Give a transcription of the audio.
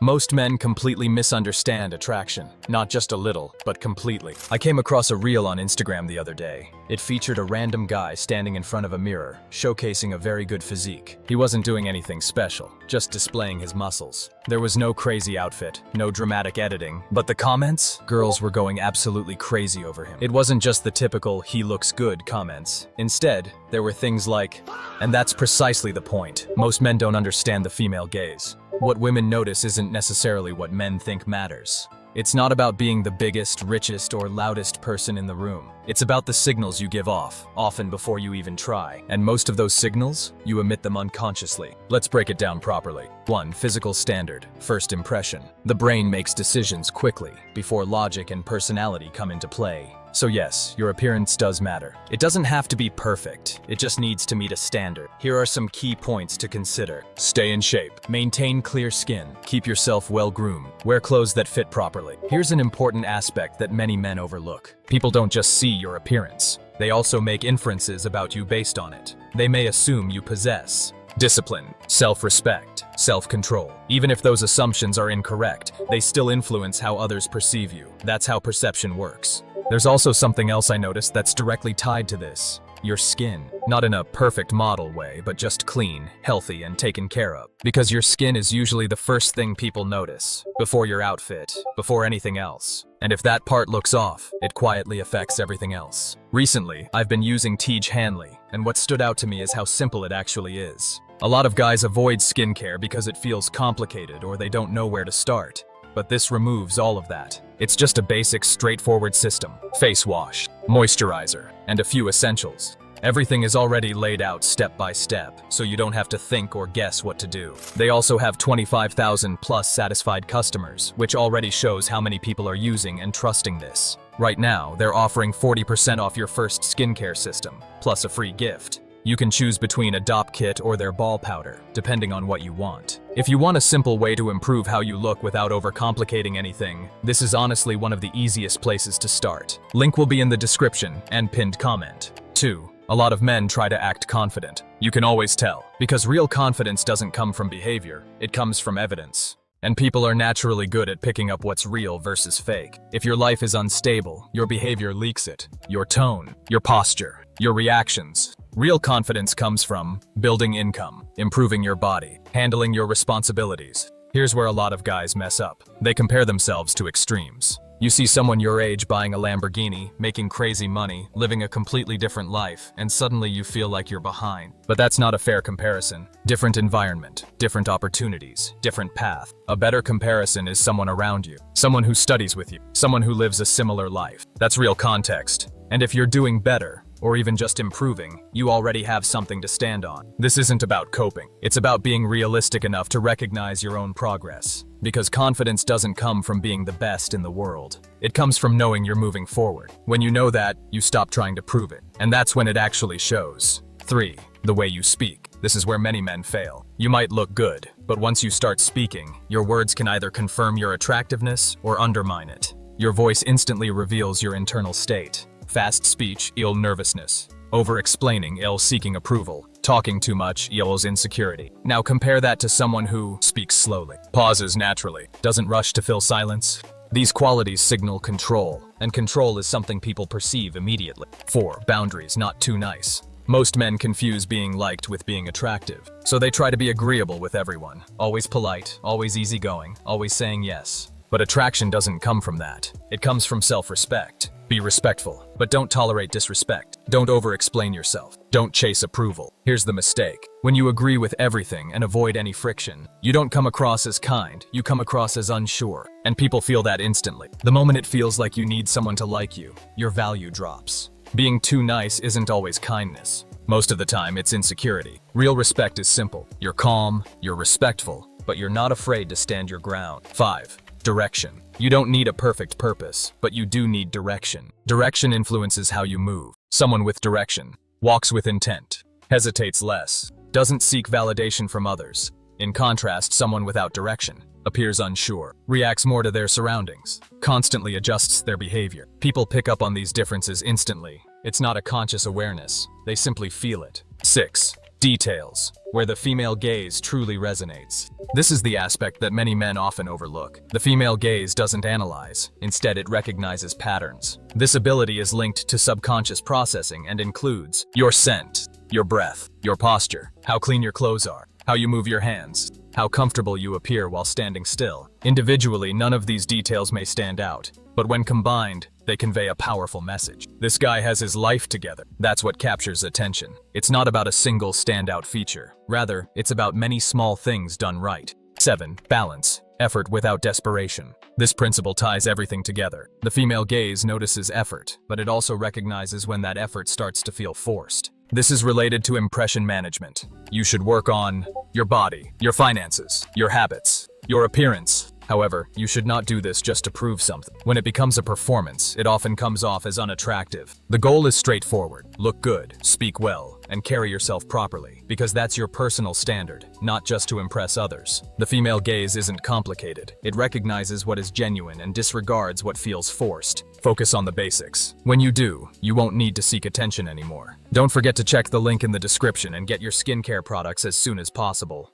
Most men completely misunderstand attraction. Not just a little, but completely. I came across a reel on Instagram the other day. It featured a random guy standing in front of a mirror, showcasing a very good physique. He wasn't doing anything special, just displaying his muscles. There was no crazy outfit, no dramatic editing, but the comments? Girls were going absolutely crazy over him. It wasn't just the typical "he looks good" comments. Instead, there were things like, and that's precisely the point. Most men don't understand the female gaze. What women notice isn't necessarily what men think matters. It's not about being the biggest, richest, or loudest person in the room. It's about the signals you give off, often before you even try. And most of those signals, you emit them unconsciously. Let's break it down properly. 1. Physical standard. First impression. The brain makes decisions quickly, before logic and personality come into play. So yes, your appearance does matter. It doesn't have to be perfect, it just needs to meet a standard. Here are some key points to consider. Stay in shape. Maintain clear skin. Keep yourself well groomed. Wear clothes that fit properly. Here's an important aspect that many men overlook. People don't just see your appearance. They also make inferences about you based on it. They may assume you possess discipline, self-respect, self-control. Even if those assumptions are incorrect, they still influence how others perceive you. That's how perception works. There's also something else I noticed that's directly tied to this. Your skin. Not in a perfect model way, but just clean, healthy, and taken care of. Because your skin is usually the first thing people notice, before your outfit, before anything else. And if that part looks off, it quietly affects everything else. Recently, I've been using Tej Hanley, and what stood out to me is how simple it actually is. A lot of guys avoid skincare because it feels complicated or they don't know where to start. But this removes all of that. It's just a basic, straightforward system. Face wash, moisturizer, and a few essentials. Everything is already laid out step by step, so you don't have to think or guess what to do. They also have 25,000 plus satisfied customers, which already shows how many people are using and trusting this. Right now, they're offering 40% off your first skincare system, plus a free gift. You can choose between a DOP kit or their ball powder, depending on what you want. If you want a simple way to improve how you look without overcomplicating anything, this is honestly one of the easiest places to start. Link will be in the description and pinned comment. 2. A lot of men try to act confident. You can always tell, because real confidence doesn't come from behavior, it comes from evidence. And people are naturally good at picking up what's real versus fake. If your life is unstable, your behavior leaks it. Your tone, your posture, your reactions. Real confidence comes from building income, improving your body, handling your responsibilities. Here's where a lot of guys mess up. They compare themselves to extremes. You see someone your age buying a Lamborghini, making crazy money, living a completely different life, and suddenly you feel like you're behind. But that's not a fair comparison. Different environment, different opportunities, different path. A better comparison is someone around you, someone who studies with you, someone who lives a similar life. That's real context. And if you're doing better, or even just improving, you already have something to stand on. This isn't about coping. It's about being realistic enough to recognize your own progress. Because confidence doesn't come from being the best in the world. It comes from knowing you're moving forward. When you know that, you stop trying to prove it. And that's when it actually shows. 3. The way you speak. This is where many men fail. You might look good, but once you start speaking, your words can either confirm your attractiveness or undermine it. Your voice instantly reveals your internal state. Fast speech equals nervousness. Over-explaining equals seeking approval. Talking too much equals insecurity. Now compare that to someone who speaks slowly, pauses naturally, doesn't rush to fill silence. These qualities signal control, and control is something people perceive immediately. 4. Boundaries, not too nice. Most men confuse being liked with being attractive, so they try to be agreeable with everyone. Always polite, always easygoing, always saying yes. But attraction doesn't come from that. It comes from self-respect. Be respectful, but don't tolerate disrespect. Don't over-explain yourself. Don't chase approval. Here's the mistake. When you agree with everything and avoid any friction, you don't come across as kind, you come across as unsure. And people feel that instantly. The moment it feels like you need someone to like you, your value drops. Being too nice isn't always kindness. Most of the time, it's insecurity. Real respect is simple. You're calm, you're respectful, but you're not afraid to stand your ground. 5. Direction. You don't need a perfect purpose, but you do need direction. Direction influences how you move. Someone with direction walks with intent, hesitates less, doesn't seek validation from others. In contrast, someone without direction appears unsure, reacts more to their surroundings, constantly adjusts their behavior. People pick up on these differences instantly. It's not a conscious awareness. They simply feel it. 6. Details, where the female gaze truly resonates. This is the aspect that many men often overlook. The female gaze doesn't analyze, instead it recognizes patterns. This ability is linked to subconscious processing and includes your scent, your breath, your posture, how clean your clothes are, how you move your hands, how comfortable you appear while standing still. Individually, none of these details may stand out, but when combined, they convey a powerful message. This guy has his life together. That's what captures attention. It's not about a single standout feature. Rather, it's about many small things done right. 7. Balance. Effort without desperation. This principle ties everything together. The female gaze notices effort, but it also recognizes when that effort starts to feel forced. This is related to impression management. You should work on your body, your finances, your habits, your appearance. However, you should not do this just to prove something. When it becomes a performance, it often comes off as unattractive. The goal is straightforward. Look good, speak well, and carry yourself properly, because that's your personal standard, not just to impress others. The female gaze isn't complicated. It recognizes what is genuine and disregards what feels forced. Focus on the basics. When you do, you won't need to seek attention anymore. Don't forget to check the link in the description and get your skincare products as soon as possible.